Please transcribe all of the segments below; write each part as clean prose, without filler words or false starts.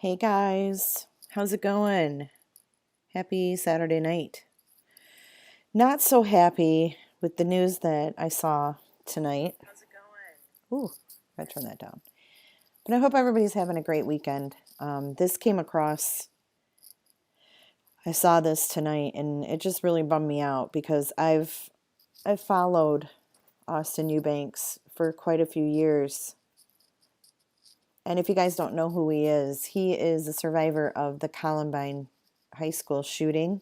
Hey guys, how's it going? Happy Saturday night. Not so happy with the news that I saw tonight. How's it going? Ooh, I gotta turn that down. But I hope everybody's having a great weekend. This came across, I saw this tonight and it just really bummed me out because I've followed Austin Eubanks for quite a few years. And if you guys don't know who he is a survivor of the Columbine high school shooting.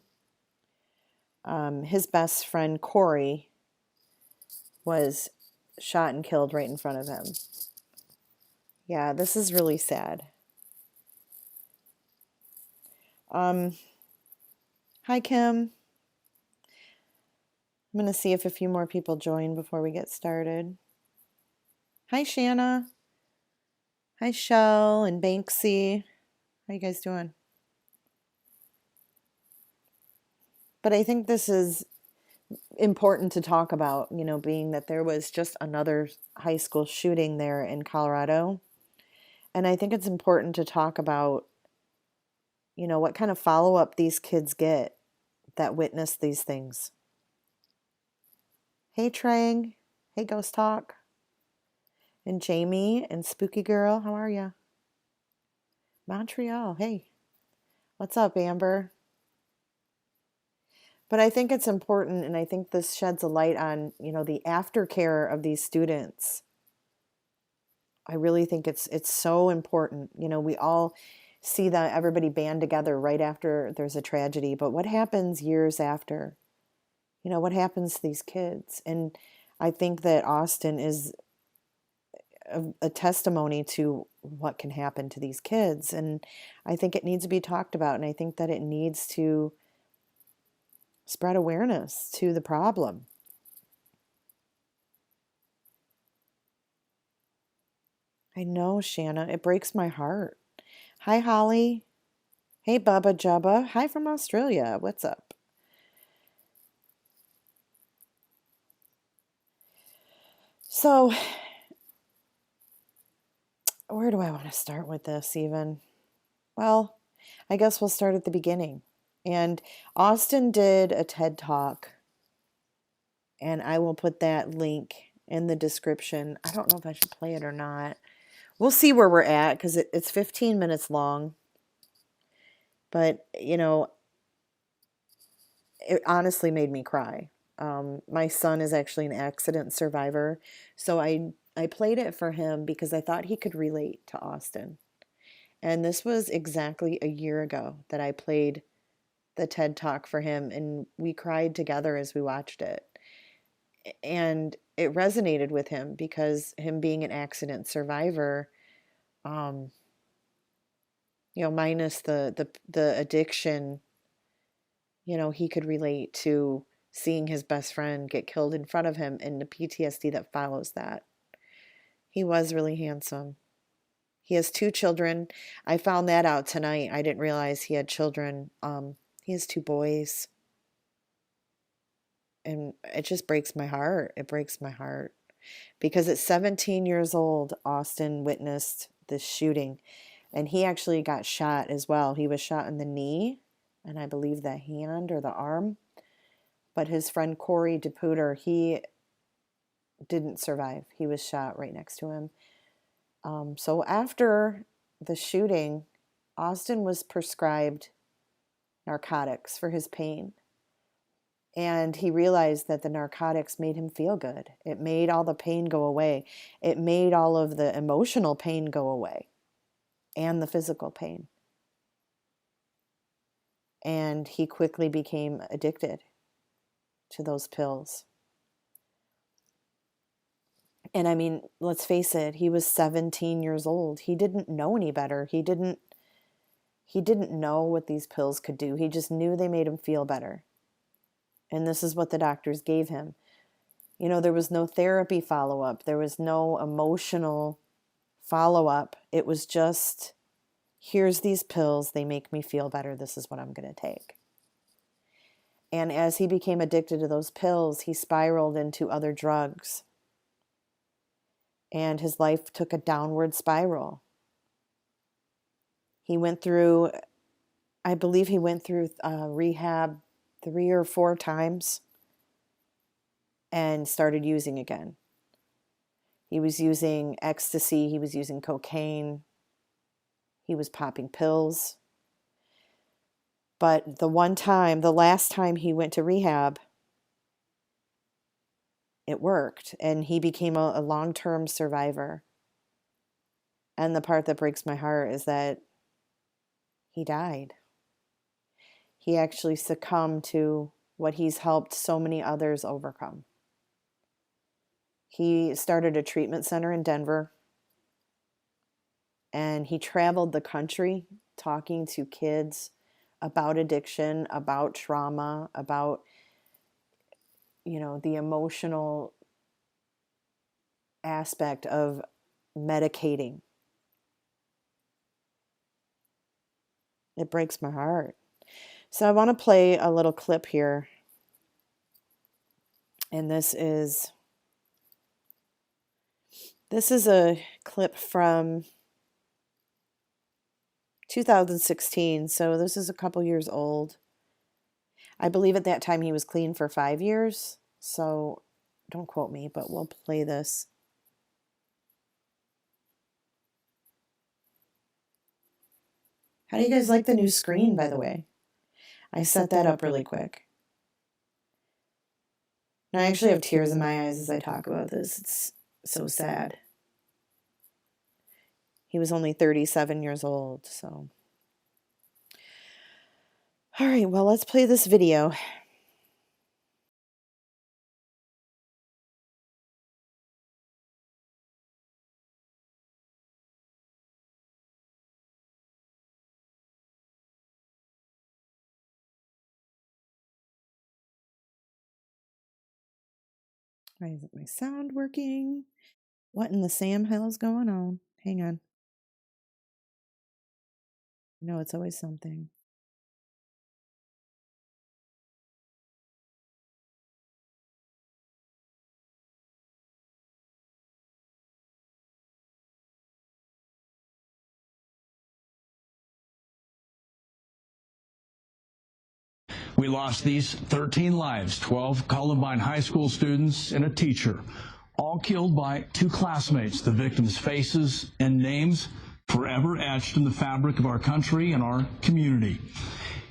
His best friend, Corey, was shot and killed right in front of him. Yeah, this is really sad. Hi, Kim. I'm going to see if a few more people join before we get started. Hi, Shanna. Hi, Shell and Banksy. How you guys doing? But I think this is important to talk about, being that there was just another high school shooting there in Colorado. And I think it's important to talk about, what kind of follow-up these kids get that witness these things. Hey, Trang. Hey, Ghost Talk. And Jamie and Spooky Girl, how are ya? Montreal, hey. What's up, Amber? But I think it's important, and I think this sheds a light on, the aftercare of these students. I really think it's so important. We all see that everybody band together right after there's a tragedy, but what happens years after? What happens to these kids? And I think that Austin is a testimony to what can happen to these kids. And I think it needs to be talked about. And I think that it needs to spread awareness to the problem. I know, Shanna. It breaks my heart. Hi, Holly. Hey, Bubba Jubba. Hi from Australia. What's up? So, where do I want to start with this even? Well, I guess we'll start at the beginning. And Austin did a TED Talk, and I will put that link in the description. I don't know if I should play it or not. We'll see where we're at because it's 15 minutes long. But, it honestly made me cry. My son is actually an accident survivor, so I played it for him because I thought he could relate to Austin. And this was exactly a year ago that I played the TED Talk for him, and we cried together as we watched it. And it resonated with him because him being an accident survivor, minus the addiction, he could relate to seeing his best friend get killed in front of him and the PTSD that follows that. He was really handsome. He has 2 children. I found that out tonight. I didn't realize he had children. He has 2 boys. And it just breaks my heart. It breaks my heart. Because at 17 years old, Austin witnessed this shooting. And he actually got shot as well. He was shot in the knee, and I believe the hand or the arm. But his friend Corey DePuter, he didn't survive. He was shot right next to him. So after the shooting, Austin was prescribed narcotics for his pain. And he realized that the narcotics made him feel good. It made all the pain go away. It made all of the emotional pain go away and the physical pain. And he quickly became addicted to those pills. And I mean, let's face it, he was 17 years old. He didn't know any better. He didn't know what these pills could do. He just knew they made him feel better. And this is what the doctors gave him. There was no therapy follow-up. There was no emotional follow-up. It was just, here's these pills. They make me feel better. This is what I'm going to take. And as he became addicted to those pills, he spiraled into other drugs. And his life took a downward spiral. He went through, I believe he went through rehab 3 or 4 times and started using again. He was using ecstasy, he was using cocaine, he was popping pills. But the last time he went to rehab, it worked, and he became a long-term survivor. And the part that breaks my heart is that he died. He actually succumbed to what he's helped so many others overcome. He started a treatment center in Denver, and he traveled the country talking to kids about addiction, about trauma, about, the emotional aspect of medicating. It breaks my heart. So I want to play a little clip here. And this is a clip from 2016. So this is a couple years old. I believe at that time he was clean for 5 years. So don't quote me, but we'll play this. How do you guys like the new screen, by the way? I set that up really quick. Now, I actually have tears in my eyes as I talk about this. It's so sad. He was only 37 years old, so. All right, well, let's play this video. Why isn't my sound working? What in the Sam hell is going on? Hang on. No, it's always something. We lost these 13 lives, 12 Columbine high school students and a teacher, all killed by 2 classmates. The victims' faces and names forever etched in the fabric of our country and our community.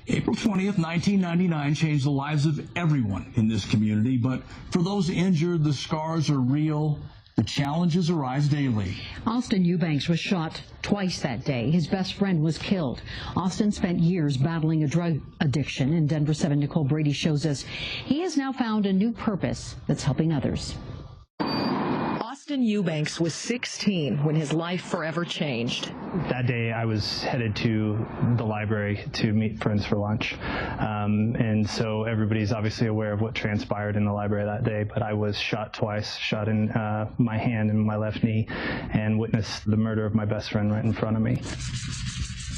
April 20th, 1999 changed the lives of everyone in this community, but for those injured, the scars are real. The challenges arise daily. Austin Eubanks was shot twice that day. His best friend was killed. Austin spent years battling a drug addiction, and Denver 7 Nicole Brady shows us he has now found a new purpose that's helping others. Austin Eubanks was 16 when his life forever changed. That day I was headed to the library to meet friends for lunch. And so everybody's obviously aware of what transpired in the library that day, but I was shot twice, shot in my hand and my left knee, and witnessed the murder of my best friend right in front of me.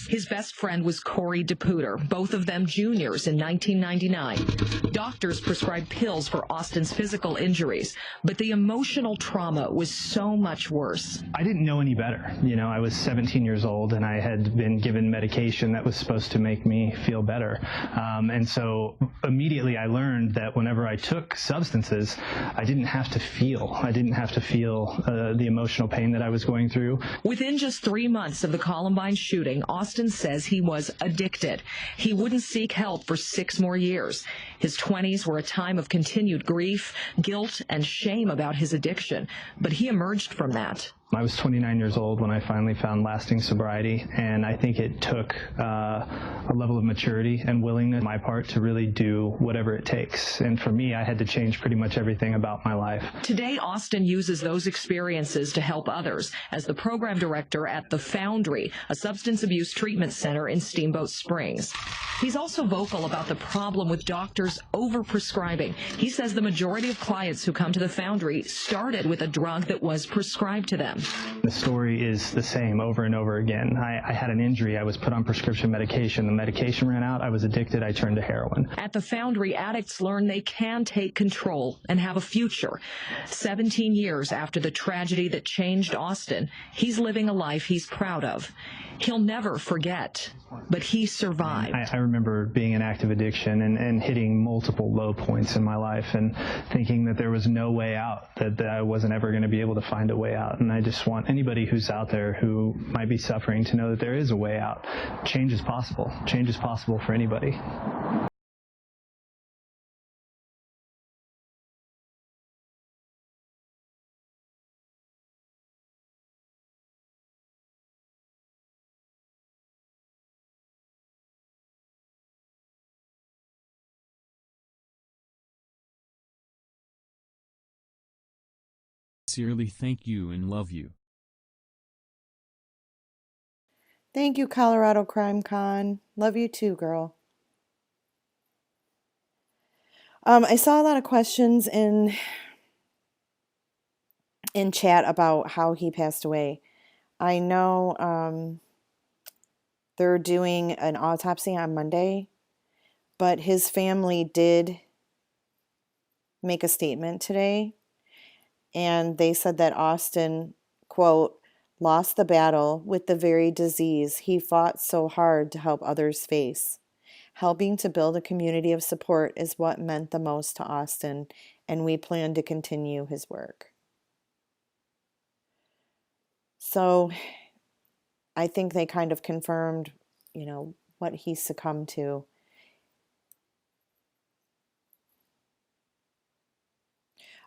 His best friend was Corey DePuter, both of them juniors in 1999. Doctors prescribed pills for Austin's physical injuries, but the emotional trauma was so much worse. I didn't know any better. I was 17 years old and I had been given medication that was supposed to make me feel better. And so immediately I learned that whenever I took substances, I didn't have to feel. I didn't have to feel the emotional pain that I was going through. Within just 3 months of the Columbine shooting, Austin says he was addicted. He wouldn't seek help for 6 more years. His 20s were a time of continued grief, guilt, and shame about his addiction, but he emerged from that. I was 29 years old when I finally found lasting sobriety, and I think it took a level of maturity and willingness on my part to really do whatever it takes. And for me, I had to change pretty much everything about my life. Today, Austin uses those experiences to help others as the program director at The Foundry, a substance abuse treatment center in Steamboat Springs. He's also vocal about the problem with doctors overprescribing. He says the majority of clients who come to the Foundry started with a drug that was prescribed to them. The story is the same over and over again. I had an injury. I was put on prescription medication. The medication ran out. I was addicted. I turned to heroin. At the Foundry, addicts learn they can take control and have a future. 17 years after the tragedy that changed Austin, he's living a life he's proud of. He'll never forget, but he survived. I remember being in active addiction and hitting multiple low points in my life and thinking that there was no way out, that I wasn't ever going to be able to find a way out. And I just want anybody who's out there who might be suffering to know that there is a way out. Change is possible. Change is possible for anybody. Sincerely thank you and love you. Thank you, Colorado Crime Con. Love you too, girl. I saw a lot of questions in chat about how he passed away. I know they're doing an autopsy on Monday, but his family did make a statement today, and they said that Austin, quote, lost the battle with the very disease he fought so hard to help others face. Helping to build a community of support is what meant the most to Austin, and we plan to continue his work. So I think they kind of confirmed, what he succumbed to.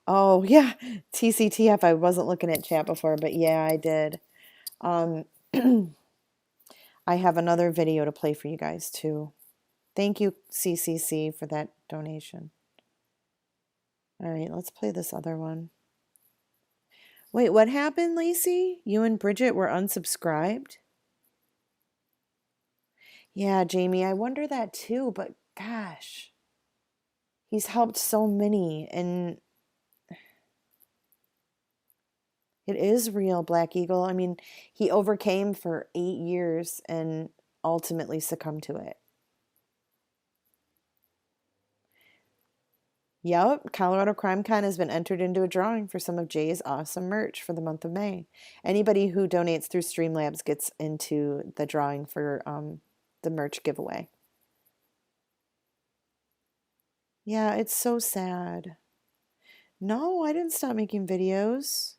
Oh, yeah, TCTF. I wasn't looking at chat before, but yeah, I did. I have another video to play for you guys, too. Thank you, CCC, for that donation. All right, let's play this other one. Wait, what happened, Lacey? You and Bridget were unsubscribed? Yeah, Jamie, I wonder that, too, but gosh. He's helped so many, and it is real, Black Eagle. I mean, he overcame for 8 years and ultimately succumbed to it. Yep, Colorado Crime Con has been entered into a drawing for some of Jay's awesome merch for the month of May. Anybody who donates through Streamlabs gets into the drawing for the merch giveaway. Yeah, it's so sad. No, I didn't stop making videos.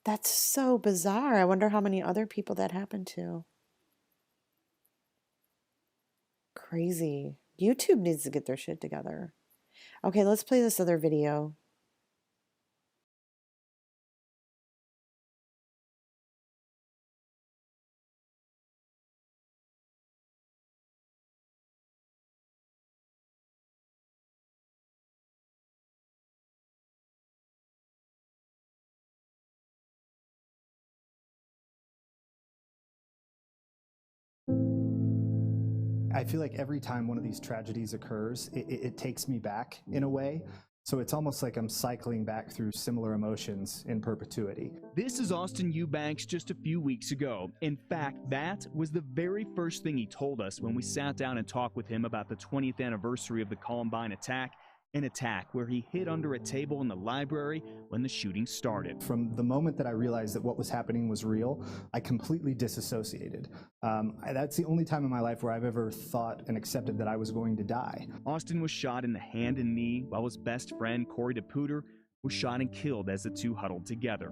That's so bizarre. I wonder how many other people that happened to. Crazy. YouTube needs to get their shit together. Okay, let's play this other video. I feel like every time one of these tragedies occurs, it takes me back in a way. So it's almost like I'm cycling back through similar emotions in perpetuity. This is Austin Eubanks just a few weeks ago. In fact, that was the very first thing he told us when we sat down and talked with him about the 20th anniversary of the Columbine attack, an attack where he hid under a table in the library when the shooting started. From the moment that I realized that what was happening was real, I completely disassociated. That's the only time in my life where I've ever thought and accepted that I was going to die. Austin was shot in the hand and knee, while his best friend, Corey DePuter, was shot and killed as the two huddled together.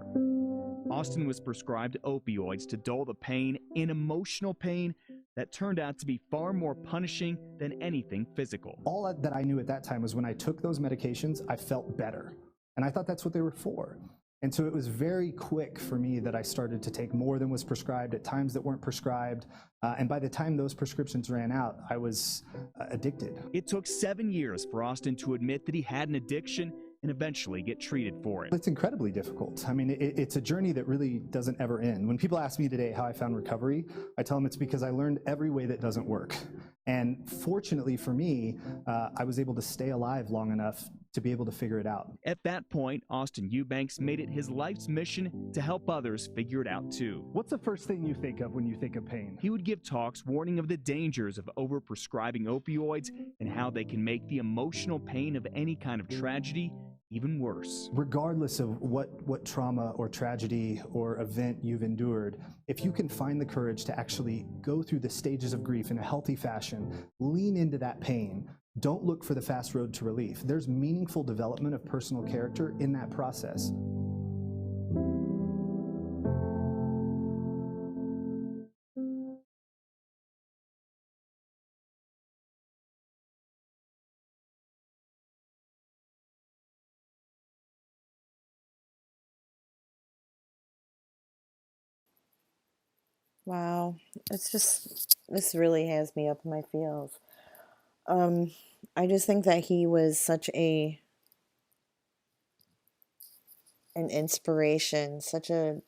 Austin was prescribed opioids to dull the pain, an emotional pain that turned out to be far more punishing than anything physical. All that I knew at that time was when I took those medications, I felt better. And I thought that's what they were for. And so it was very quick for me that I started to take more than was prescribed at times that weren't prescribed. And by the time those prescriptions ran out, I was addicted. It took 7 years for Austin to admit that he had an addiction, and eventually get treated for it. It's incredibly difficult. I mean, it's a journey that really doesn't ever end. When people ask me today how I found recovery, I tell them it's because I learned every way that doesn't work. And fortunately for me, I was able to stay alive long enough to be able to figure it out. At that point, Austin Eubanks made it his life's mission to help others figure it out too. What's the first thing you think of when you think of pain? He would give talks warning of the dangers of overprescribing opioids and how they can make the emotional pain of any kind of tragedy even worse. Regardless of what trauma or tragedy or event you've endured, if you can find the courage to actually go through the stages of grief in a healthy fashion, lean into that pain, don't look for the fast road to relief. There's meaningful development of personal character in that process. Wow, this really has me up in my feels. I just think that he was such an inspiration, such a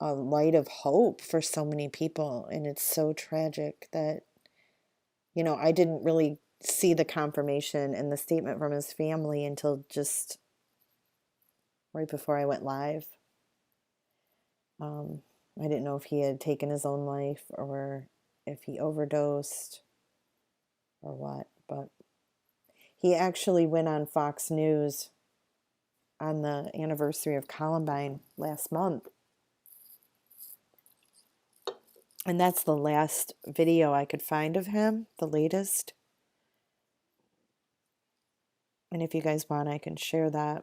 light of hope for so many people, and it's so tragic that, I didn't really see the confirmation and the statement from his family until just right before I went live. I didn't know if he had taken his own life or if he overdosed or what, but he actually went on Fox News on the anniversary of Columbine last month. And that's the last video I could find of him, the latest. And if you guys want, I can share that.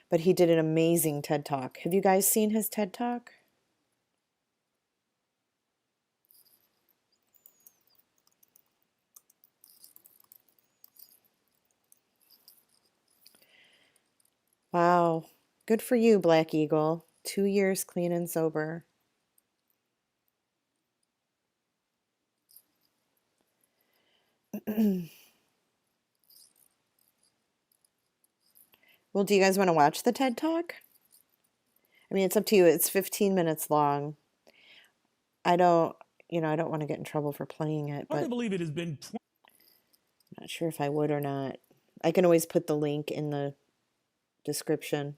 But he did an amazing TED Talk. Have you guys seen his TED Talk? Wow. Good for you, Black Eagle. 2 years clean and sober. Well, do you guys want to watch the TED Talk? I mean, it's up to you. It's 15 minutes long. I don't want to get in trouble for playing it, but I believe it has been. I'm not sure if I would or not. I can always put the link in the description.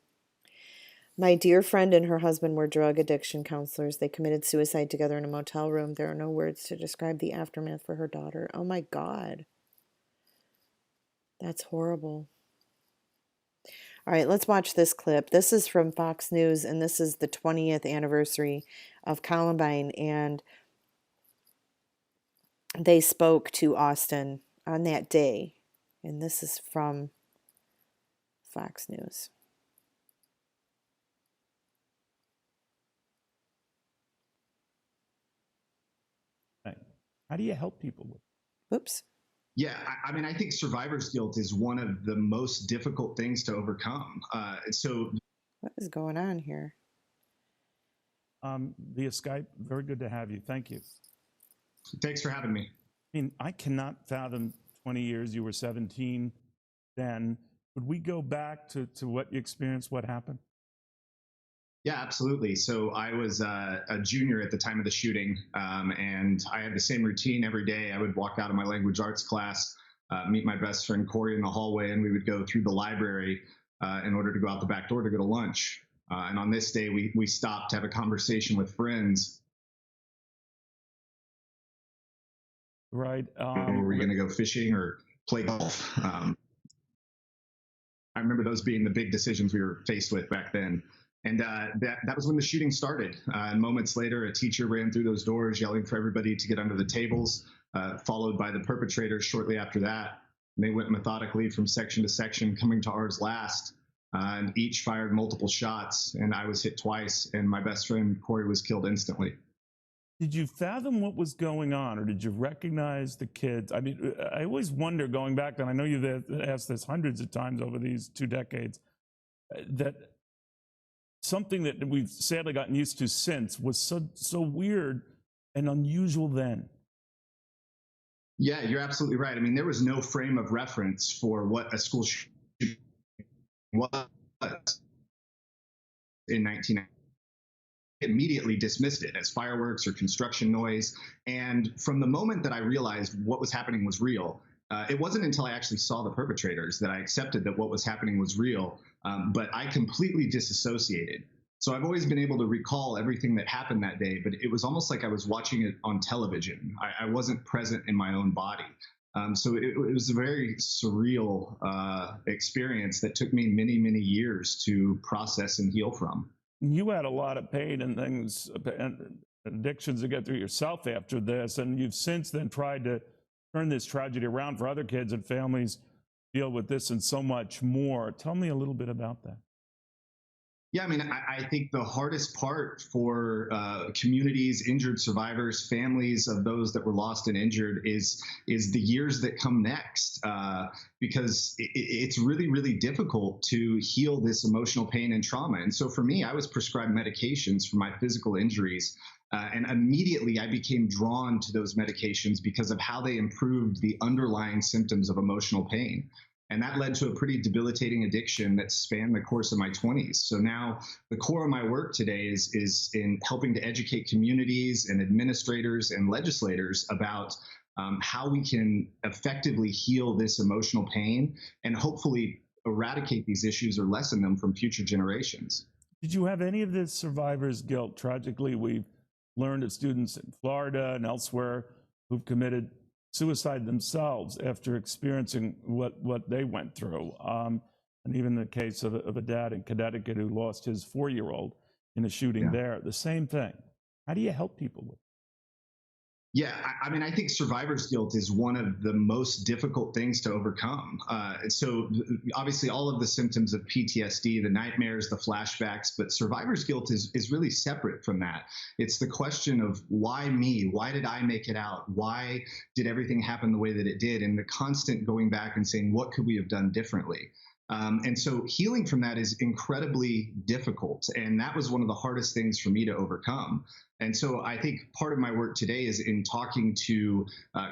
My dear friend and her husband were drug addiction counselors. They committed suicide together in a motel room. There are no words to describe the aftermath for her daughter. Oh my God. That's horrible. All right, let's watch this clip. This is from Fox News, and this is the 20th anniversary of Columbine, and they spoke to Austin on that day, and this is from Fox News. How do you help people with it? Oops. Yeah, I mean, I think survivor's guilt is one of the most difficult things to overcome. What is going on here? Via Skype, very good to have you. Thank you. Thanks for having me. I mean, I cannot fathom 20 years. You were 17 then. Would we go back to what you experienced, what happened? Yeah, absolutely. So I was a junior at the time of the shooting, and I had the same routine every day. I would walk out of my language arts class, meet my best friend Corey in the hallway, and we would go through the library in order to go out the back door to go to lunch. And on this day, we stopped to have a conversation with friends. Right. Were we going to go fishing or play golf? I remember those being the big decisions we were faced with back then. And that was when the shooting started. And moments later, a teacher ran through those doors yelling for everybody to get under the tables, followed by the perpetrators shortly after that. And they went methodically from section to section, coming to ours last, and each fired multiple shots. And I was hit twice, and my best friend, Corey, was killed instantly. Did you fathom what was going on, or did you recognize the kids? I mean, I always wonder, going back, and I know you've asked this hundreds of times over these 2 decades, that something that we've sadly gotten used to since was so weird and unusual then. Yeah, you're absolutely right. I mean, there was no frame of reference for what a school shooting was in 1990. Immediately dismissed it as fireworks or construction noise. And from the moment that I realized what was happening was real, it wasn't until I actually saw the perpetrators that I accepted that what was happening was real. But I completely disassociated. So I've always been able to recall everything that happened that day, but it was almost like I was watching it on television. I wasn't present in my own body. So it was a very surreal experience that took me many, many years to process and heal from. You had a lot of pain and things, and addictions to get through yourself after this, and you've since then tried to turn this tragedy around for other kids and families, deal with this and so much more. Tell me a little bit about that. Yeah, I mean, I think the hardest part for communities, injured survivors, families of those that were lost and injured is the years that come next, because it's really, really difficult to heal this emotional pain and trauma. And so for me, I was prescribed medications for my physical injuries. And immediately I became drawn to those medications because of how they improved the underlying symptoms of emotional pain. And that led to a pretty debilitating addiction that spanned the course of my 20s. So now the core of my work today is in helping to educate communities and administrators and legislators about how we can effectively heal this emotional pain and hopefully eradicate these issues or lessen them from future generations. Did you have any of this survivor's guilt? Tragically, we've learned of students in Florida and elsewhere who've committed suicide themselves after experiencing what they went through. And even the case of a dad in Connecticut who lost his 4-year-old in a shooting there, the same thing. How do you help people with it? Yeah, I mean, I think survivor's guilt is one of the most difficult things to overcome. So obviously all of the symptoms of PTSD, the nightmares, the flashbacks, but survivor's guilt is really separate from that. It's the question of why me? Why did I make it out? Why did everything happen the way that it did? And the constant going back and saying, what could we have done differently? And so healing from that is incredibly difficult. And that was one of the hardest things for me to overcome. And so I think part of my work today is in talking to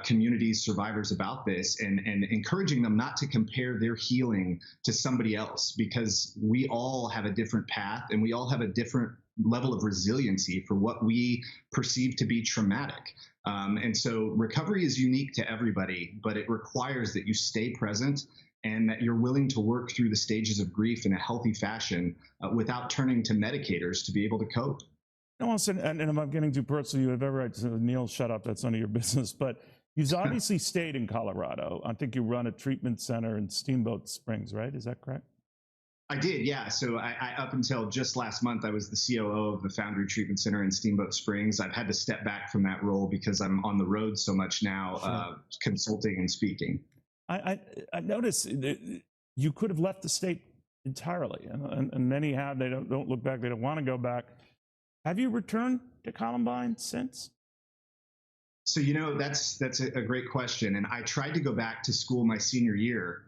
communities, survivors about this and encouraging them not to compare their healing to somebody else, because we all have a different path and we all have a different level of resiliency for what we perceive to be traumatic. And so recovery is unique to everybody, but it requires that you stay present and that you're willing to work through the stages of grief in a healthy fashion without turning to medicators to be able to cope. No, and if I'm getting too personal, you have every right to say, Neil, shut up, that's none of your business. But you've obviously stayed in Colorado. I think you run a treatment center in Steamboat Springs, right? Is that correct? I did, yeah. So I up until just last month, I was the COO of the Foundry Treatment Center in Steamboat Springs. I've had to step back from that role because I'm on the road so much now, consulting and speaking. I noticed that you could have left the state entirely, and many have. They don't look back. They don't want to go back. Have you returned to Columbine since? So, that's a great question. And I tried to go back to school my senior year.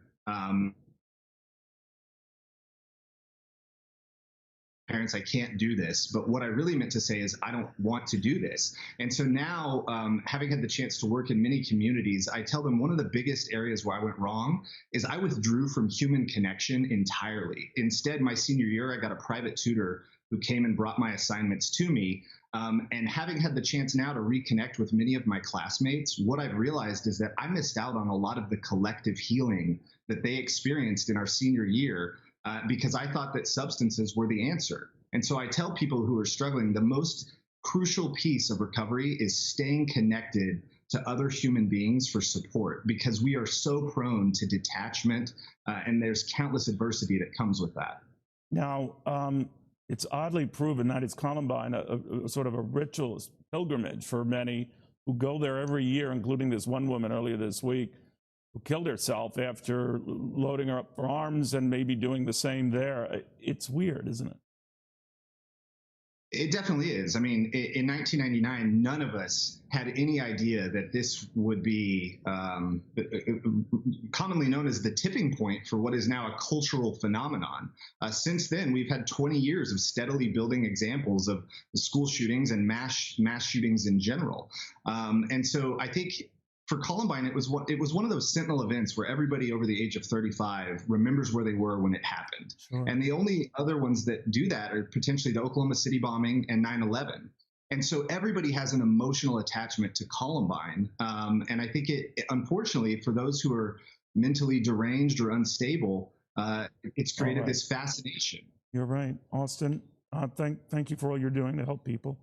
Parents, I can't do this. But what I really meant to say is I don't want to do this. And so now, having had the chance to work in many communities, I tell them one of the biggest areas where I went wrong is I withdrew from human connection entirely. Instead, my senior year, I got a private tutor who came and brought my assignments to me. And having had the chance now to reconnect with many of my classmates, what I've realized is that I missed out on a lot of the collective healing that they experienced in our senior year because I thought that substances were the answer. And so I tell people who are struggling, the most crucial piece of recovery is staying connected to other human beings for support, because we are so prone to detachment and there's countless adversity that comes with that. Now, it's oddly proven that it's Columbine, a sort of a ritualist pilgrimage for many who go there every year, including this one woman earlier this week who killed herself after loading her up for arms and maybe doing the same there. It's weird, isn't it? It definitely is. I mean, in 1999, none of us had any idea that this would be commonly known as the tipping point for what is now a cultural phenomenon. Since then, we've had 20 years of steadily building examples of the school shootings and mass shootings in general. And so I think for Columbine, it was one of those sentinel events where everybody over the age of 35 remembers where they were when it happened. Sure. And the only other ones that do that are potentially the Oklahoma City bombing and 9/11. And so everybody has an emotional attachment to Columbine. And I think unfortunately, for those who are mentally deranged or unstable, it's created this fascination. You're right. Austin, thank you for all you're doing to help people.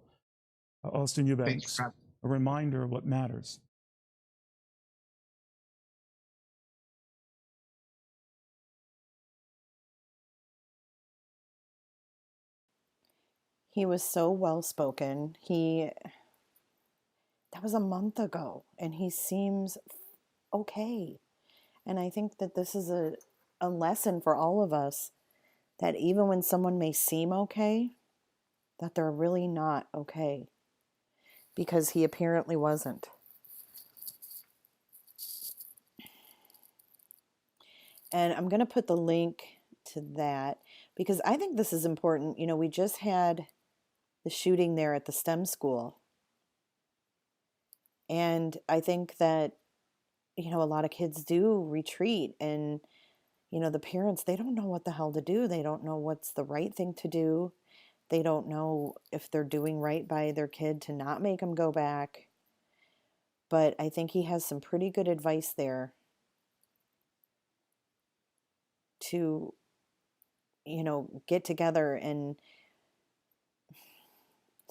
Austin Eubanks, a reminder of what matters. He was so well-spoken. That was a month ago, and he seems okay. And I think that this is a lesson for all of us, that even when someone may seem okay, that they're really not okay, because he apparently wasn't. And I'm going to put the link to that because I think this is important. You know, we just had the shooting there at the STEM school. And I think that, you know, a lot of kids do retreat, and, you know, the parents, they don't know what the hell to do. They don't know what's the right thing to do. They don't know if they're doing right by their kid to not make them go back. But I think he has some pretty good advice there to, you know, get together and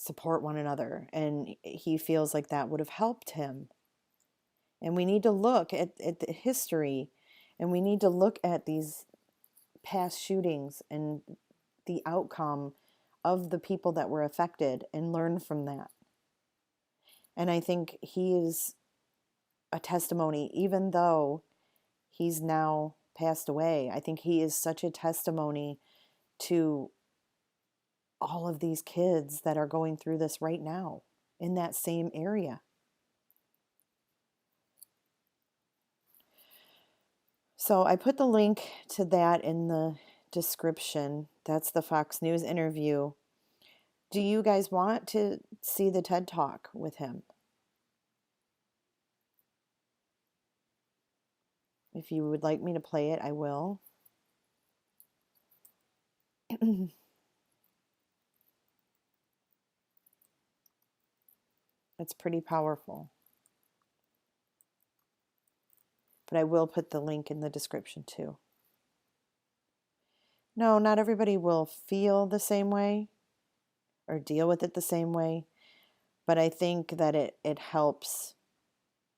support one another. And he feels like that would have helped him. And we need to look at the history, and we need to look at these past shootings and the outcome of the people that were affected and learn from that. And I think he is a testimony, even though he's now passed away. I think he is such a testimony to all of these kids that are going through this right now in that same area. So I put the link to that in the description. That's the Fox News interview. Do you guys want to see the TED Talk with him? If you would like me to play it, I will. It's pretty powerful. But I will put the link in the description too. No, not everybody will feel the same way or deal with it the same way, but I think that it helps,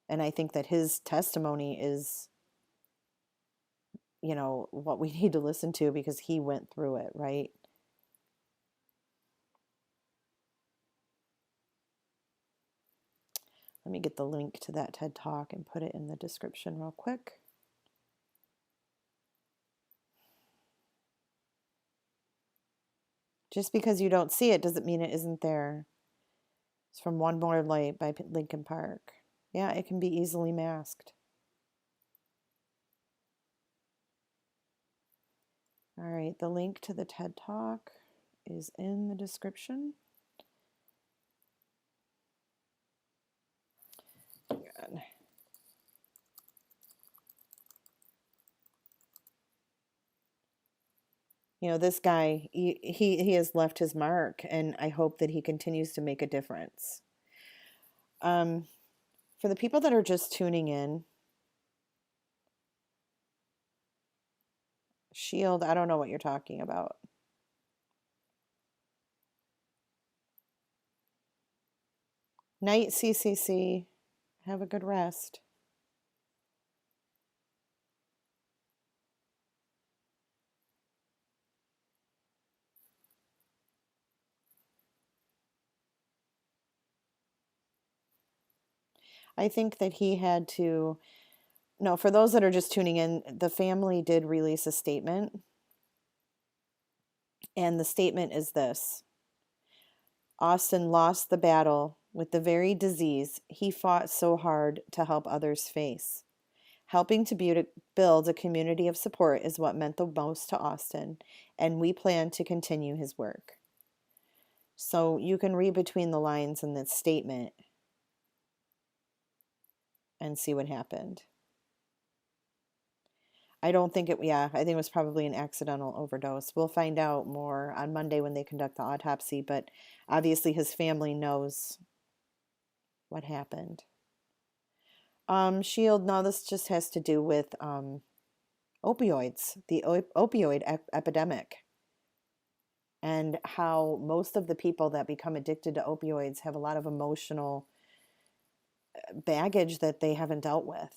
and I think that his testimony is, you know, what we need to listen to because he went through it, right? Let me get the link to that TED Talk and put it in the description real quick. Just because you don't see it doesn't mean it isn't there. It's from One More Light by Linkin Park. Yeah, it can be easily masked. All right, the link to the TED Talk is in the description. Good. You know, this guy, he has left his mark, and I hope that he continues to make a difference. For the people that are just tuning in, Shield, I don't know what you're talking about. Night, CCC. Have a good rest. I think that he had to, no, for those that are just tuning in, the family did release a statement. And the statement is this: Austin lost the battle with the very disease he fought so hard to help others face. Helping to build a community of support is what meant the most to Austin, and we plan to continue his work. So you can read between the lines in this statement and see what happened. I don't think I think it was probably an accidental overdose. We'll find out more on Monday when they conduct the autopsy, but obviously his family knows what happened. Shield, no, this just has to do with opioids, the opioid epidemic, and how most of the people that become addicted to opioids have a lot of emotional baggage that they haven't dealt with.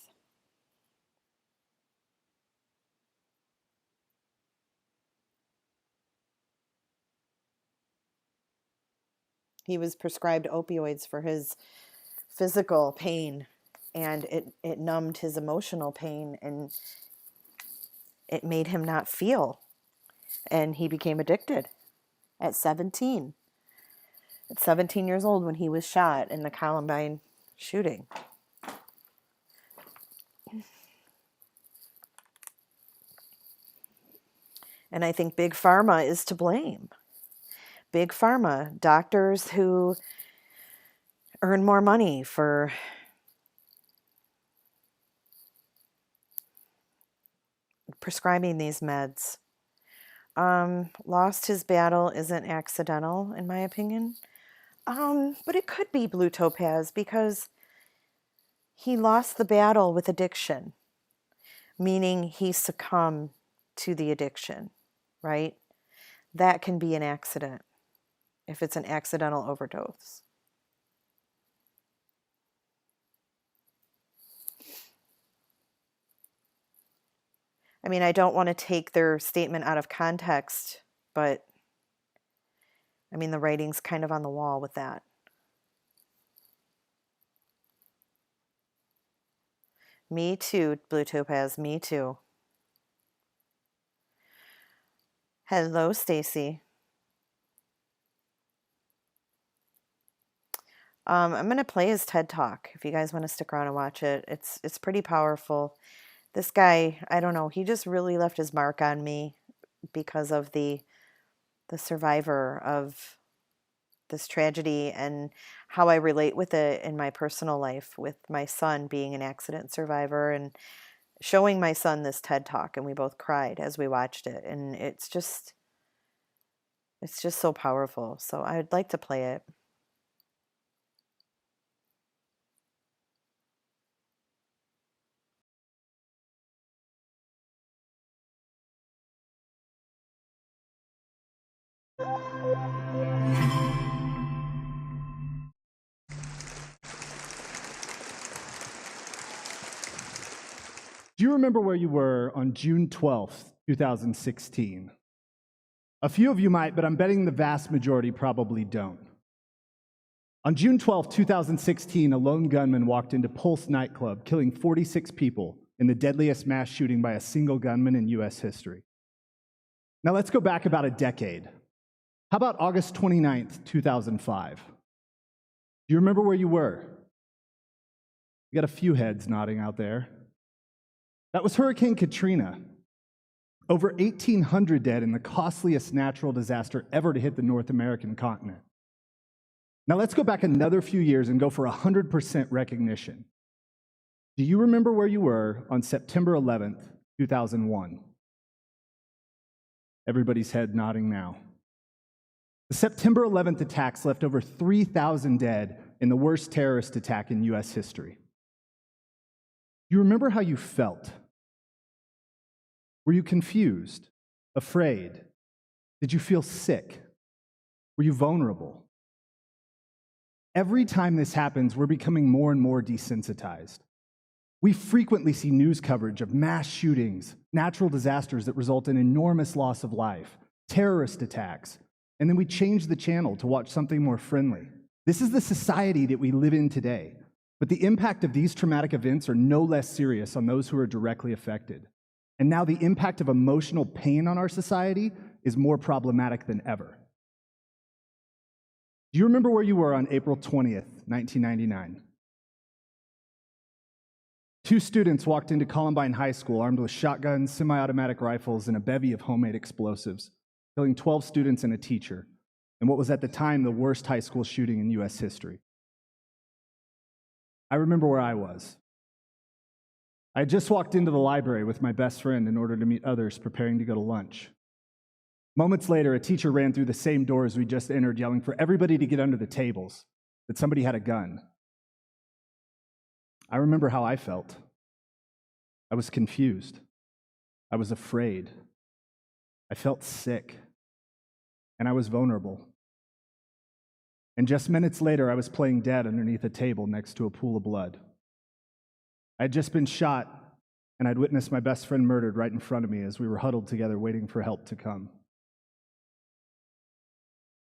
He was prescribed opioids for his physical pain, and it numbed his emotional pain, and it made him not feel. And he became addicted at 17. At 17 years old when he was shot in the Columbine shooting. And I think Big Pharma is to blame. Big Pharma, doctors who earn more money for prescribing these meds. Lost his battle isn't accidental, in my opinion. But it could be Blue Topaz because he lost the battle with addiction, meaning he succumbed to the addiction, right? That can be an accident if it's an accidental overdose. I mean, I don't want to take their statement out of context, but I mean, the writing's kind of on the wall with that. Me too, Blue Topaz, me too. Hello, Stacy. I'm going to play his TED Talk if you guys want to stick around and watch it. It's pretty powerful. This guy, I don't know, he just really left his mark on me because of the survivor of this tragedy and how I relate with it in my personal life, with my son being an accident survivor and showing my son this TED Talk, and we both cried as we watched it. And it's just so powerful. So I'd like to play it. Do you remember where you were on June 12th, 2016? A few of you might, but I'm betting the vast majority probably don't. On June 12th, 2016, a lone gunman walked into Pulse nightclub, killing 46 people in the deadliest mass shooting by a single gunman in U.S. history. Now let's go back about a decade. How about August 29th, 2005? Do you remember where you were? We got a few heads nodding out there. That was Hurricane Katrina. Over 1,800 dead in the costliest natural disaster ever to hit the North American continent. Now let's go back another few years and go for 100% recognition. Do you remember where you were on September 11th, 2001? Everybody's head nodding now. The September 11th attacks left over 3,000 dead in the worst terrorist attack in U.S. history. Do you remember how you felt? Were you confused, afraid? Did you feel sick? Were you vulnerable? Every time this happens, we're becoming more and more desensitized. We frequently see news coverage of mass shootings, natural disasters that result in enormous loss of life, terrorist attacks, and then we change the channel to watch something more friendly. This is the society that we live in today, but the impact of these traumatic events are no less serious on those who are directly affected. And now the impact of emotional pain on our society is more problematic than ever. Do you remember where you were on April 20th, 1999? 2 students walked into Columbine High School armed with shotguns, semi-automatic rifles, and a bevy of homemade explosives, killing 12 students and a teacher, in what was at the time the worst high school shooting in U.S. history. I remember where I was. I had just walked into the library with my best friend in order to meet others preparing to go to lunch. Moments later, a teacher ran through the same doors we just entered, yelling for everybody to get under the tables, that somebody had a gun. I remember how I felt. I was confused. I was afraid. I felt sick. And I was vulnerable. And just minutes later, I was playing dead underneath a table next to a pool of blood. I had just been shot, and I'd witnessed my best friend murdered right in front of me as we were huddled together waiting for help to come.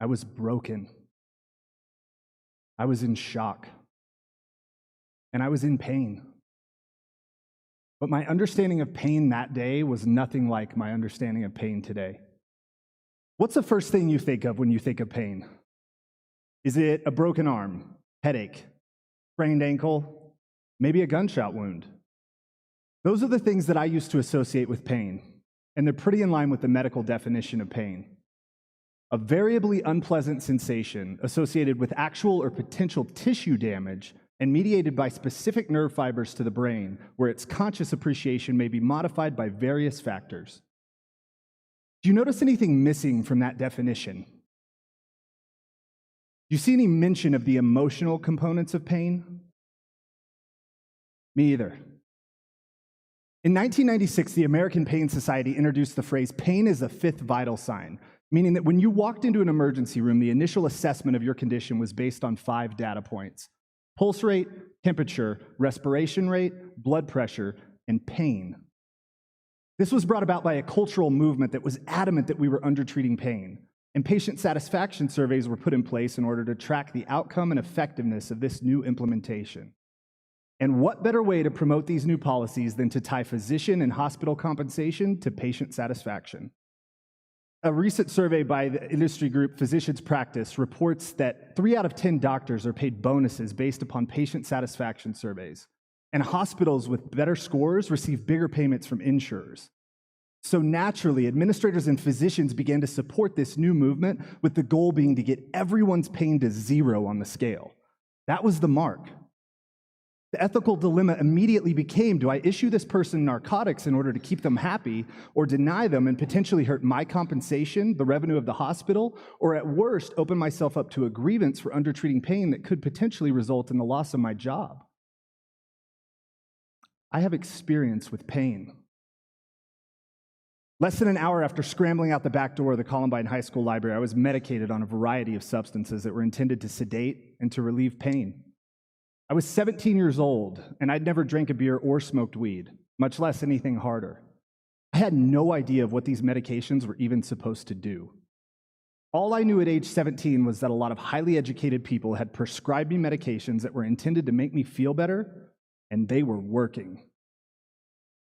I was broken. I was in shock. And I was in pain. But my understanding of pain that day was nothing like my understanding of pain today. What's the first thing you think of when you think of pain? Is it a broken arm, headache, sprained ankle, maybe a gunshot wound? Those are the things that I used to associate with pain, and they're pretty in line with the medical definition of pain. A variably unpleasant sensation associated with actual or potential tissue damage and mediated by specific nerve fibers to the brain, where its conscious appreciation may be modified by various factors. Do you notice anything missing from that definition? Do you see any mention of the emotional components of pain? Me either. In 1996, the American Pain Society introduced the phrase, pain is a fifth vital sign, meaning that when you walked into an emergency room, the initial assessment of your condition was based on 5 data points: pulse rate, temperature, respiration rate, blood pressure, and pain. This was brought about by a cultural movement that was adamant that we were undertreating pain, and patient satisfaction surveys were put in place in order to track the outcome and effectiveness of this new implementation. And what better way to promote these new policies than to tie physician and hospital compensation to patient satisfaction? A recent survey by the industry group Physicians Practice reports that 3 out of 10 doctors are paid bonuses based upon patient satisfaction surveys, and hospitals with better scores receive bigger payments from insurers. So naturally, administrators and physicians began to support this new movement, with the goal being to get everyone's pain to 0 on the scale. That was the mark. The ethical dilemma immediately became, do I issue this person narcotics in order to keep them happy, or deny them and potentially hurt my compensation, the revenue of the hospital, or at worst, open myself up to a grievance for undertreating pain that could potentially result in the loss of my job? I have experience with pain. Less than an hour after scrambling out the back door of the Columbine High School library, I was medicated on a variety of substances that were intended to sedate and to relieve pain. I was 17 years old, and I'd never drank a beer or smoked weed, much less anything harder. I had no idea of what these medications were even supposed to do. All I knew at age 17 was that a lot of highly educated people had prescribed me medications that were intended to make me feel better, and they were working.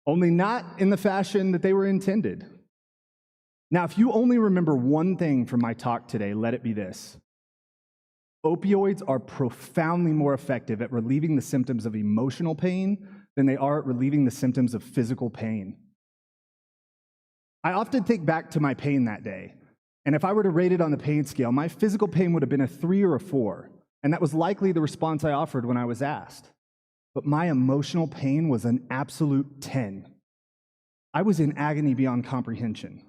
Only not in the fashion that they were intended. Now, if you only remember one thing from my talk today, let it be this. Opioids are profoundly more effective at relieving the symptoms of emotional pain than they are at relieving the symptoms of physical pain. I often think back to my pain that day, and if I were to rate it on the pain scale, my physical pain would have been a 3 or a 4, and that was likely the response I offered when I was asked. But my emotional pain was an absolute 10. I was in agony beyond comprehension,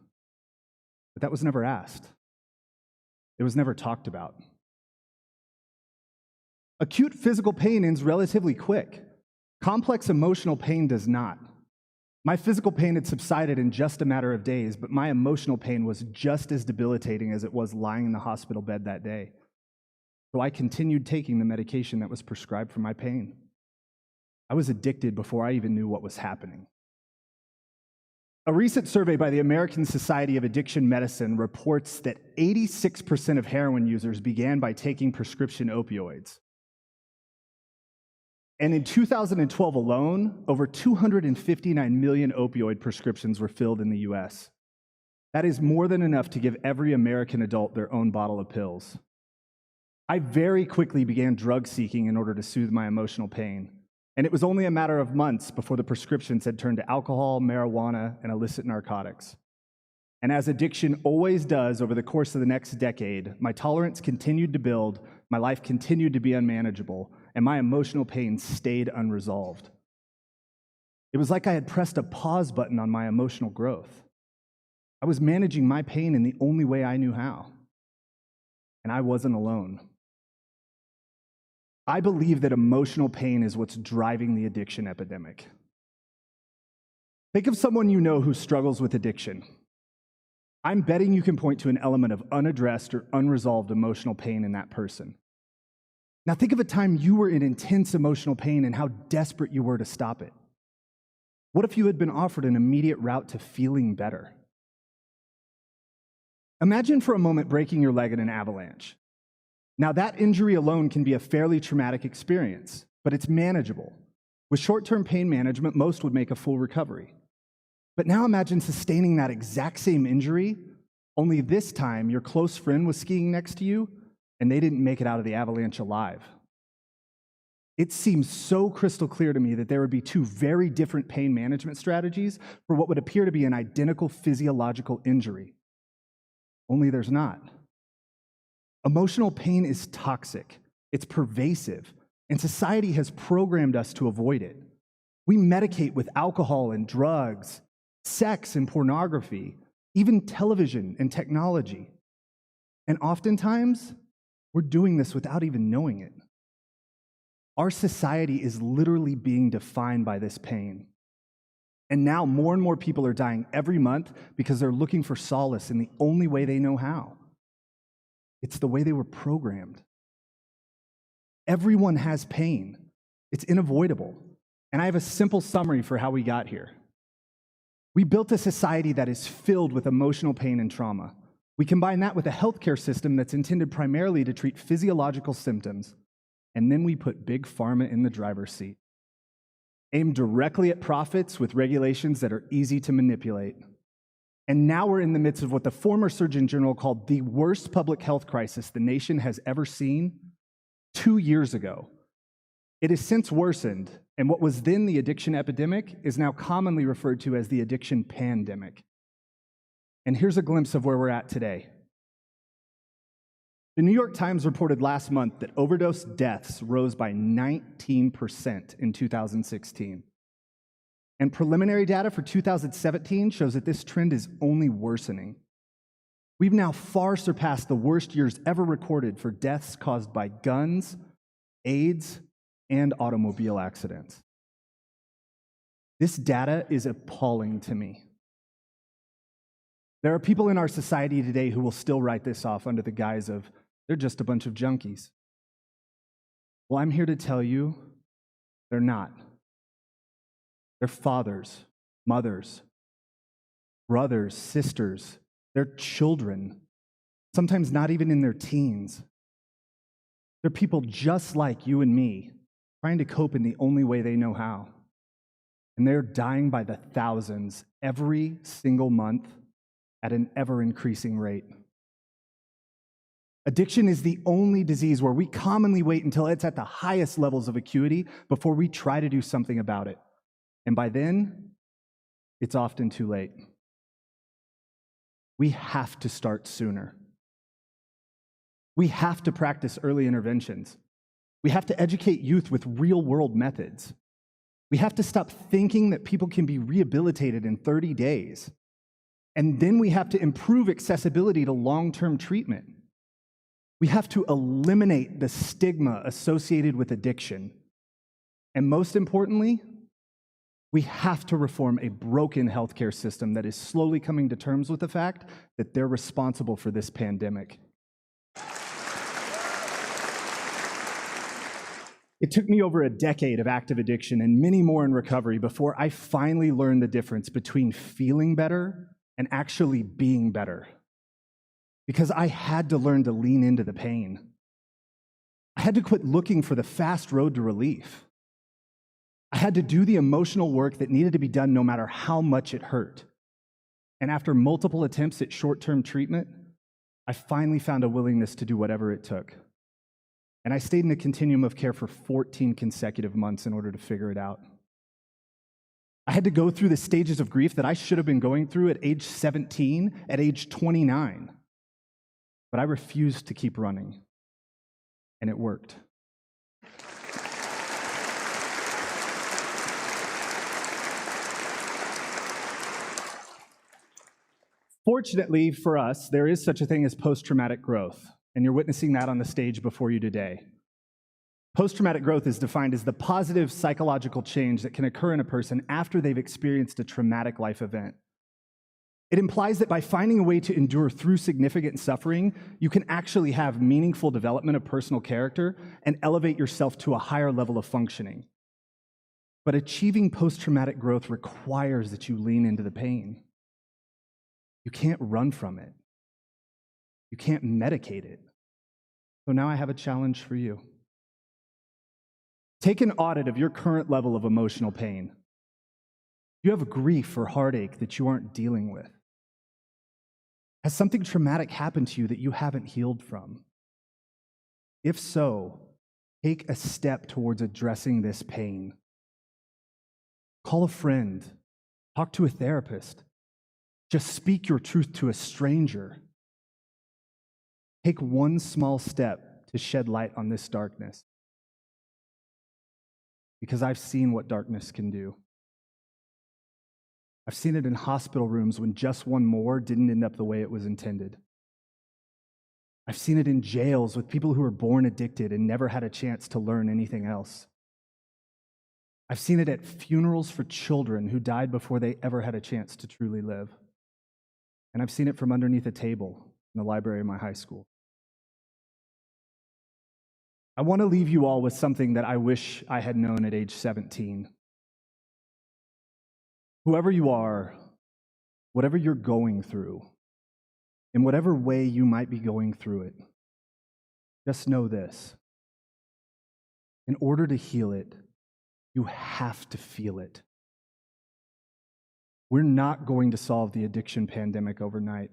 but that was never asked. It was never talked about. Acute physical pain ends relatively quick. Complex emotional pain does not. My physical pain had subsided in just a matter of days, but my emotional pain was just as debilitating as it was lying in the hospital bed that day. So I continued taking the medication that was prescribed for my pain. I was addicted before I even knew what was happening. A recent survey by the American Society of Addiction Medicine reports that 86% of heroin users began by taking prescription opioids. And in 2012 alone, over 259 million opioid prescriptions were filled in the U.S. That is more than enough to give every American adult their own bottle of pills. I very quickly began drug seeking in order to soothe my emotional pain. And it was only a matter of months before the prescriptions had turned to alcohol, marijuana, and illicit narcotics. And as addiction always does over the course of the next decade, my tolerance continued to build, my life continued to be unmanageable, and my emotional pain stayed unresolved. It was like I had pressed a pause button on my emotional growth. I was managing my pain in the only way I knew how. And I wasn't alone. I believe that emotional pain is what's driving the addiction epidemic. Think of someone you know who struggles with addiction. I'm betting you can point to an element of unaddressed or unresolved emotional pain in that person. Now think of a time you were in intense emotional pain and how desperate you were to stop it. What if you had been offered an immediate route to feeling better? Imagine for a moment breaking your leg in an avalanche. Now that injury alone can be a fairly traumatic experience, but it's manageable. With short-term pain management, most would make a full recovery. But now imagine sustaining that exact same injury, only this time your close friend was skiing next to you and they didn't make it out of the avalanche alive. It seems so crystal clear to me that there would be two very different pain management strategies for what would appear to be an identical physiological injury. Only there's not. Emotional pain is toxic, it's pervasive, and society has programmed us to avoid it. We medicate with alcohol and drugs, sex and pornography, even television and technology. And oftentimes, we're doing this without even knowing it. Our society is literally being defined by this pain. And now more and more people are dying every month because they're looking for solace in the only way they know how. It's the way they were programmed. Everyone has pain. It's unavoidable. And I have a simple summary for how we got here. We built a society that is filled with emotional pain and trauma. We combine that with a healthcare system that's intended primarily to treat physiological symptoms. And then we put Big Pharma in the driver's seat. Aimed directly at profits with regulations that are easy to manipulate. And now we're in the midst of what the former Surgeon General called the worst public health crisis the nation has ever seen 2 years ago. It has since worsened, and what was then the addiction epidemic is now commonly referred to as the addiction pandemic. And here's a glimpse of where we're at today. The New York Times reported last month that overdose deaths rose by 19% in 2016. And preliminary data for 2017 shows that this trend is only worsening. We've now far surpassed the worst years ever recorded for deaths caused by guns, AIDS, and automobile accidents. This data is appalling to me. There are people in our society today who will still write this off under the guise of, they're just a bunch of junkies. Well, I'm here to tell you, they're not. They're fathers, mothers, brothers, sisters, they're children, sometimes not even in their teens. They're people just like you and me, trying to cope in the only way they know how. And they're dying by the thousands every single month at an ever-increasing rate. Addiction is the only disease where we commonly wait until it's at the highest levels of acuity before we try to do something about it. And by then, it's often too late. We have to start sooner. We have to practice early interventions. We have to educate youth with real-world methods. We have to stop thinking that people can be rehabilitated in 30 days. And then we have to improve accessibility to long-term treatment. We have to eliminate the stigma associated with addiction. And most importantly, we have to reform a broken healthcare system that is slowly coming to terms with the fact that they're responsible for this pandemic. It took me over a decade of active addiction and many more in recovery before I finally learned the difference between feeling better and actually being better. Because I had to learn to lean into the pain. I had to quit looking for the fast road to relief. I had to do the emotional work that needed to be done no matter how much it hurt. And after multiple attempts at short-term treatment, I finally found a willingness to do whatever it took. And I stayed in a continuum of care for 14 consecutive months in order to figure it out. I had to go through the stages of grief that I should have been going through at age 17, at age 29. But I refused to keep running. And it worked. Fortunately for us, there is such a thing as post-traumatic growth, and you're witnessing that on the stage before you today. Post-traumatic growth is defined as the positive psychological change that can occur in a person after they've experienced a traumatic life event. It implies that by finding a way to endure through significant suffering, you can actually have meaningful development of personal character and elevate yourself to a higher level of functioning. But achieving post-traumatic growth requires that you lean into the pain. You can't run from it. You can't medicate it. So now I have a challenge for you. Take an audit of your current level of emotional pain. You have grief or heartache that you aren't dealing with. Has something traumatic happened to you that you haven't healed from? If so, take a step towards addressing this pain. Call a friend. Talk to a therapist. Just speak your truth to a stranger. Take one small step to shed light on this darkness. Because I've seen what darkness can do. I've seen it in hospital rooms when just one more didn't end up the way it was intended. I've seen it in jails with people who were born addicted and never had a chance to learn anything else. I've seen it at funerals for children who died before they ever had a chance to truly live. And I've seen it from underneath a table in the library of my high school. I want to leave you all with something that I wish I had known at age 17. Whoever you are, whatever you're going through, in whatever way you might be going through it, just know this. In order to heal it, you have to feel it. We're not going to solve the addiction pandemic overnight,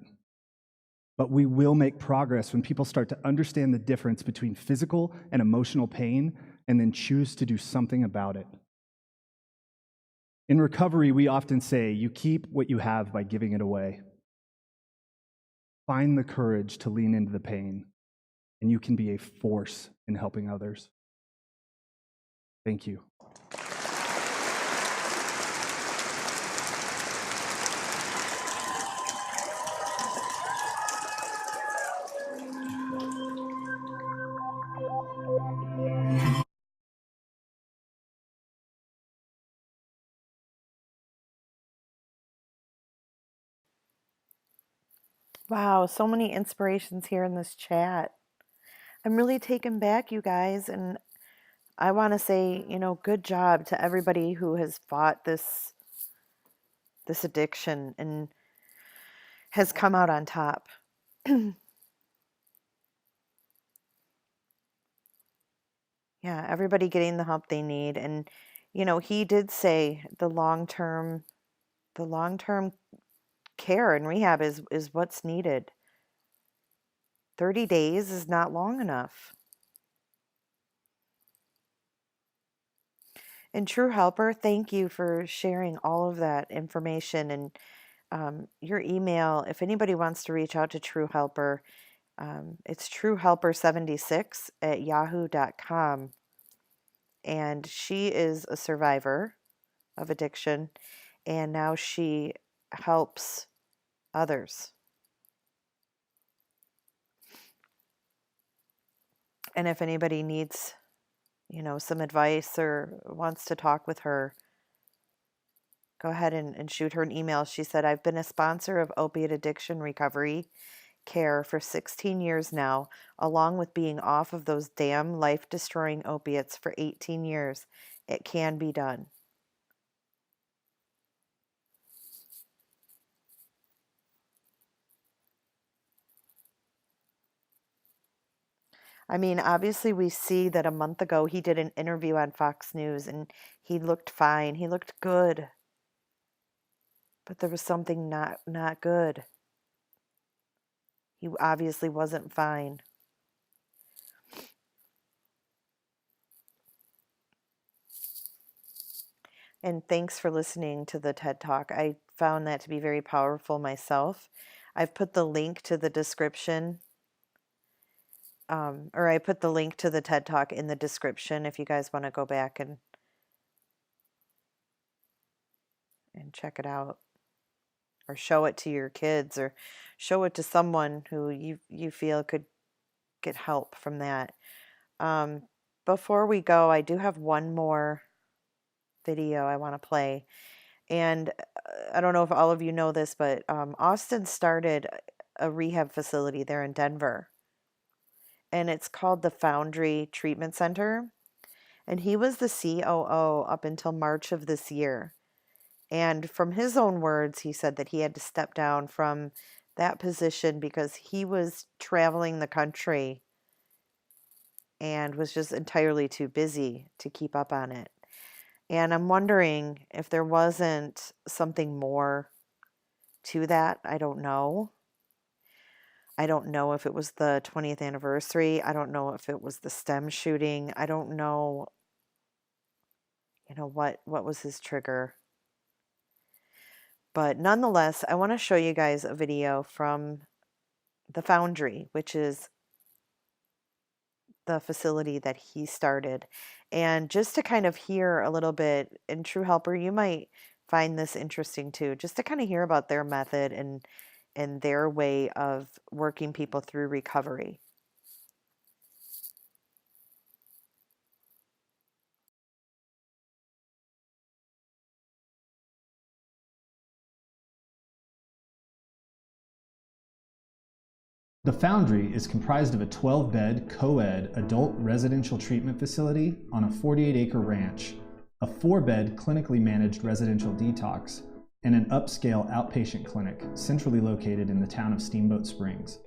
but we will make progress when people start to understand the difference between physical and emotional pain and then choose to do something about it. In recovery, we often say, you keep what you have by giving it away. Find the courage to lean into the pain, and you can be a force in helping others. Thank you. Wow, so many inspirations here in this chat. I'm really taken back, you guys, and I want to say, good job to everybody who has fought this addiction and has come out on top. Yeah, everybody getting the help they need. And, he did say the long-term care and rehab is what's needed. 30 days is not long enough. And True Helper, thank you for sharing all of that information and your email. If anybody wants to reach out to True Helper, it's truehelper76@yahoo.com. And she is a survivor of addiction, and now she helps others. And if anybody needs, some advice or wants to talk with her, go ahead and shoot her an email. She said, I've been a sponsor of opiate addiction recovery care for 16 years now, along with being off of those damn life-destroying opiates for 18 years. It can be done. I mean, obviously we see that a month ago he did an interview on Fox News and he looked fine. He looked good. But there was something not good. He obviously wasn't fine. And thanks for listening to the TED Talk. I found that to be very powerful myself. I've put the link to the description, I put the link to the TED Talk in the description if you guys want to go back and check it out. or show it to your kids or show it to someone who you feel could get help from that. Before we go, I do have one more video I want to play. And I don't know if all of you know this, but Austin started a rehab facility there in Denver. And it's called the Foundry Treatment Center. And he was the COO up until March of this year. And from his own words, he said that he had to step down from that position because he was traveling the country and was just entirely too busy to keep up on it. And I'm wondering if there wasn't something more to that. I don't know. I don't know if it was the 20th anniversary. I don't know if it was the STEM shooting. I don't know, what was his trigger. But nonetheless, I want to show you guys a video from the Foundry, which is the facility that he started. And just to kind of hear a little bit, and True Helper, you might find this interesting too, just to kind of hear about their method and their way of working people through recovery. The Foundry is comprised of a 12-bed co-ed adult residential treatment facility on a 48-acre ranch, a 4-bed clinically managed residential detox, and an upscale outpatient clinic centrally located in the town of Steamboat Springs.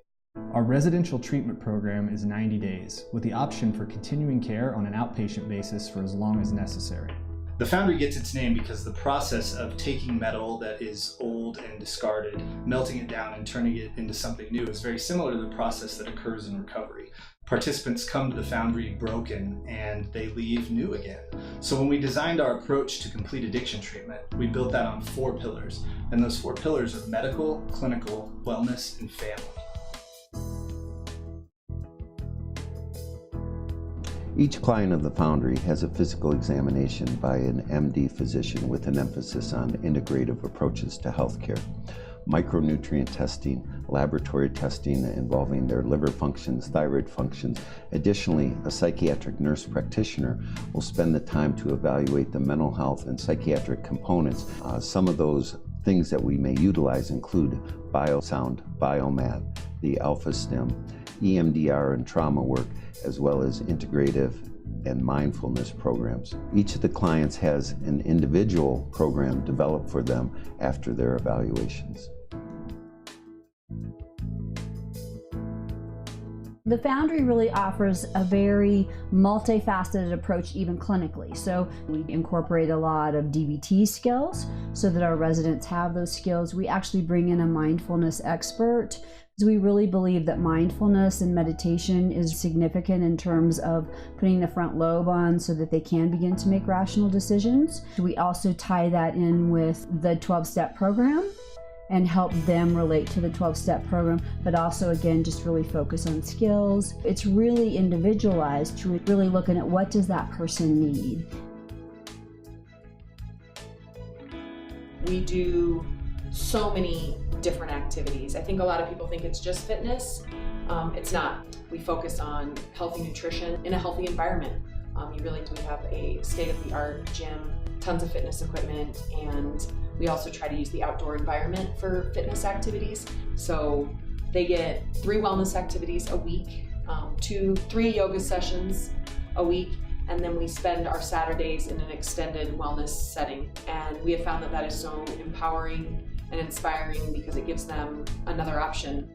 Our residential treatment program is 90 days, with the option for continuing care on an outpatient basis for as long as necessary. The Foundry gets its name because the process of taking metal that is old and discarded, melting it down and turning it into something new is very similar to the process that occurs in recovery. Participants come to the Foundry broken and they leave new again. So when we designed our approach to complete addiction treatment, we built that on 4 pillars. And those 4 pillars are medical, clinical, wellness, and family. Each client of the Foundry has a physical examination by an MD physician with an emphasis on integrative approaches to healthcare. Micronutrient testing, laboratory testing involving their liver functions, thyroid functions. Additionally, a psychiatric nurse practitioner will spend the time to evaluate the mental health and psychiatric components. Some of those things that we may utilize include biosound, biomat, the alpha stim, EMDR and trauma work, as well as integrative and mindfulness programs. Each of the clients has an individual program developed for them after their evaluations. The Foundry really offers a very multifaceted approach, even clinically. So we incorporate a lot of DBT skills so that our residents have those skills. We actually bring in a mindfulness expert. We really believe that mindfulness and meditation is significant in terms of putting the front lobe on so that they can begin to make rational decisions. We also tie that in with the 12-step program and help them relate to the 12-step program, but also, again, just really focus on skills. It's really individualized to really looking at what does that person need. We do so many different activities. I think a lot of people think it's just fitness. It's not. We focus on healthy nutrition in a healthy environment. You really do have a state-of-the-art gym, tons of fitness equipment, and we also try to use the outdoor environment for fitness activities. So they get 3 wellness activities a week, 2-3 yoga sessions a week, and then we spend our Saturdays in an extended wellness setting. And we have found that that is so empowering and inspiring because it gives them another option.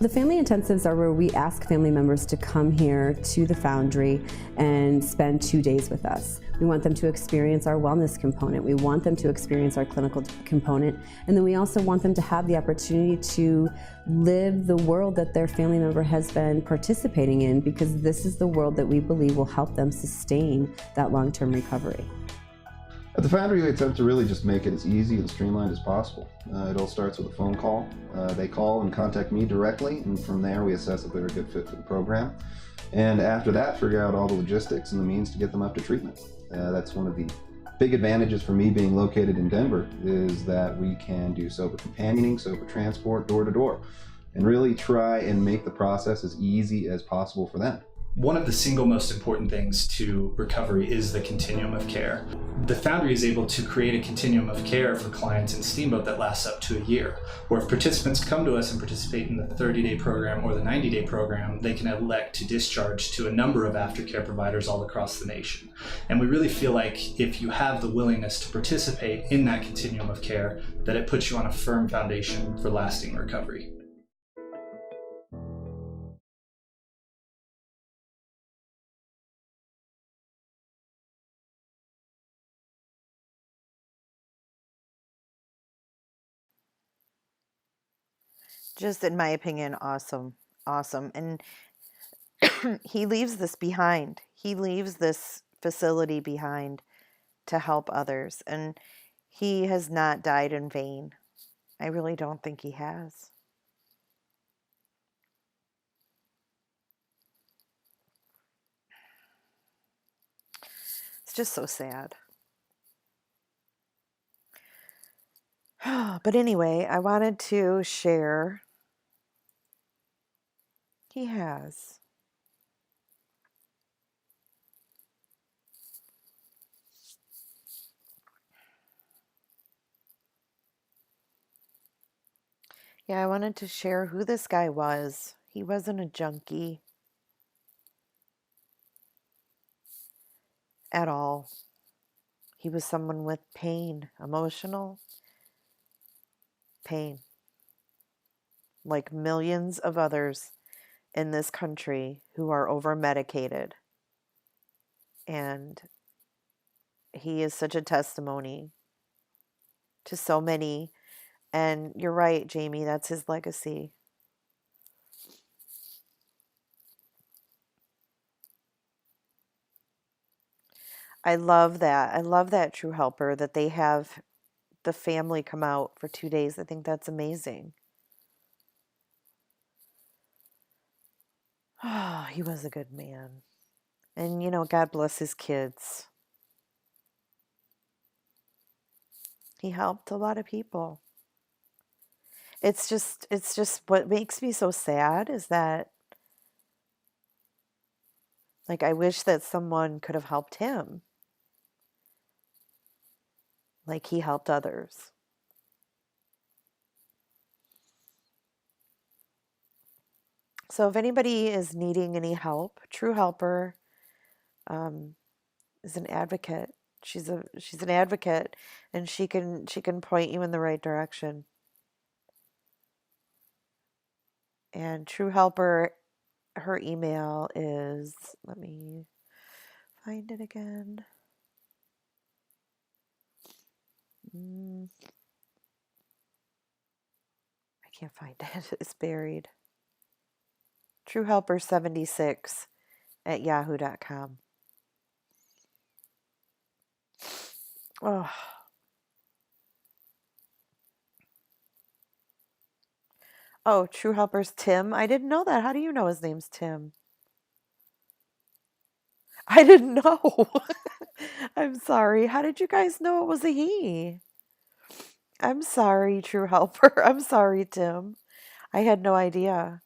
The family intensives are where we ask family members to come here to the Foundry and spend 2 days with us. We want them to experience our wellness component. We want them to experience our clinical component. And then we also want them to have the opportunity to live the world that their family member has been participating in, because this is the world that we believe will help them sustain that long-term recovery. At the Foundry, we attempt to really just make it as easy and streamlined as possible. It all starts with a phone call. They call and contact me directly, and from there we assess if they're a good fit for the program. And after that, figure out all the logistics and the means to get them up to treatment. That's one of the Big advantages for me being located in Denver is that we can do sober companioning, sober transport, door to door, and really try and make the process as easy as possible for them. One of the single most important things to recovery is the continuum of care. The Foundry is able to create a continuum of care for clients in Steamboat that lasts up to a year, where if participants come to us and participate in the 30-day program or the 90-day program, they can elect to discharge to a number of aftercare providers all across the nation. And we really feel like if you have the willingness to participate in that continuum of care, that it puts you on a firm foundation for lasting recovery. Just in my opinion, awesome. Awesome. And he leaves this behind. He leaves this facility behind to help others. And he has not died in vain. I really don't think he has. It's just so sad. But anyway, I wanted to share. He has. Yeah, I wanted to share who this guy was. He wasn't a junkie at all. He was someone with pain, emotional pain, like millions of others in this country who are over-medicated. And he is such a testimony to so many. And you're right, Jamie, that's his legacy. I love that. I love that, True Helper, that they have the family come out for 2 days. I think that's amazing. Oh, he was a good man. And, God bless his kids. He helped a lot of people. It's just what makes me so sad is that, like, I wish that someone could have helped him like he helped others. So if anybody is needing any help, True Helper is an advocate. She's an advocate, and she can point you in the right direction. And True Helper, her email is, let me find it again. I can't find it. It's buried. TrueHelper76@yahoo.com. Oh. Oh, True Helper's Tim. I didn't know that. How do you know his name's Tim? I didn't know. I'm sorry. How did you guys know it was a he? I'm sorry, True Helper. I'm sorry, Tim. I had no idea.